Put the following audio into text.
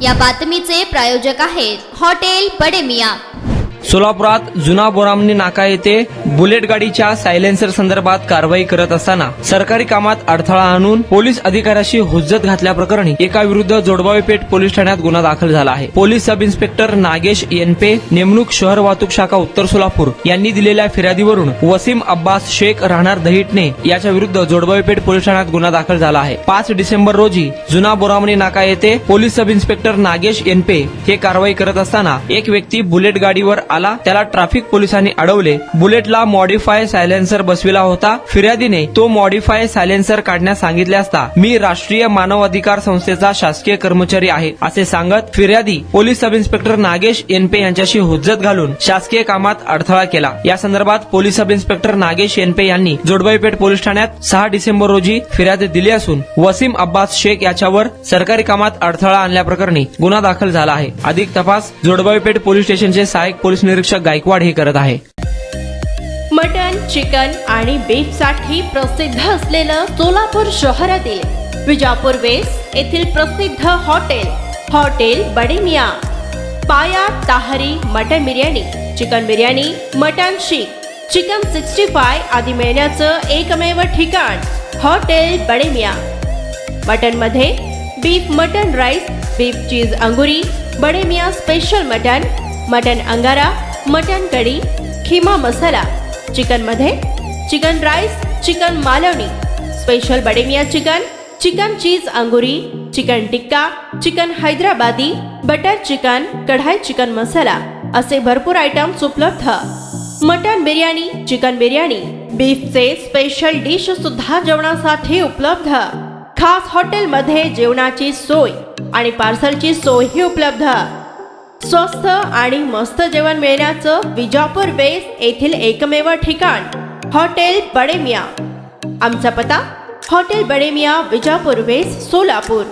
या बातमीचे प्रायोजक आहेत हॉटेल बडे मियां। सोलापुरात जुना बोरामणी नाका येथे बुलेट गाडीच्या सायलेन्सर संदर्भात कारवाई करत असताना सरकारी कामात अडथळा आणून पोलीस अधिकाऱ्याशी हुज्जत घातल्याप्रकरणी एका विरुद्ध जोडबावी पेठ पोलीस ठाण्यात गुन्हा दाखल झाला आहे। पोलीस सब इन्स्पेक्टर नागेश एनपे नेमणूक शहर वाहतूक शाखा उत्तर सोलापूर यांनी दिलेल्या फिर्यादीवरून वसीम अब्बास शेख राहणार दहिटणे याच्या विरुद्ध जोडबावी पेठ पोलीस ठाण्यात गुन्हा दाखल झाला आहे। 5 डिसेंबर रोजी जुना बोरामणी नाका येथे पोलीस सब इन्स्पेक्टर नागेश एनपे हे कारवाई करत असताना एक व्यक्ती बुलेट गाडीवर आला, त्याला ट्रॅफिक पोलिसांनी अडवले। बुलेटला मॉडिफाय सायलेन्सर बसविला होता। फिर्यादीने तो मॉडिफाय सायलेन्सर काढण्यास सांगितले असता मी राष्ट्रीय मानव अधिकार संस्थेचा शासकीय कर्मचारी आहे असे सांगत फिर्यादी पोलीस सब इन्स्पेक्टर नागेश एनपे यांच्याशी हुज्जत घालून शासकीय कामात अडथळा केला। या संदर्भात पोलीस सब इन्स्पेक्टर नागेश एनपे यांनी जोडबावी पेठ पोलीस ठाण्यात 6 डिसेंबर रोजी फिर्यादी दिली असून वसीम अब्बास शेख याच्यावर सरकारी कामात अडथळा आणल्याप्रकरणी गुन्हा दाखल झाला आहे। अधिक तपास जोडबावी पेठ पोलीस स्टेशनचे सहाय्यक पोलीस निरीक्षक गायकवाड हे करत आहे। मटन, चिकन आणि बीफ साठी प्रसिद्ध असलेलं सोलापूर शहरातील विजापूर वेस्ट येथील प्रसिद्ध हॉटेल बडे मियां। पाया ताहरी mutton biryani, chicken biryani, mutton शीख, चिकन 65 आदी मिळण्याचं एकमेव ठिकाण हॉटेल बडे मियां। मटन मध्ये beef mutton rice, beef cheese अंगुरी, बडे मियां स्पेशल मटन अंगारा, मटन कढी, खिमा मसाला। चिकन मध्ये chicken rice, chicken Malvani, special Bade Miyan chicken cheese अंगुरी, chicken tikka, chicken Hyderabadi, butter chicken, kadai chicken masala असे भरपूर आयटम्स उपलब्ध। मटन बिर्याणी, चिकन बिर्याणी, बीफचे स्पेशल डिश सुद्धा जेवणासाठी उपलब्ध। खास हॉटेलमध्ये जेवणाची सोय आणि पार्सलची सोयही उपलब्ध। स्वस्त आणि मस्त जेवण मिळण्याचं विजापूर वेस्ट येथील एकमेव ठिकाण हॉटेल बडे मियां। आमचा पत्ता हॉटेल बडे मियां, विजापूर वेस्ट, सोलापूर।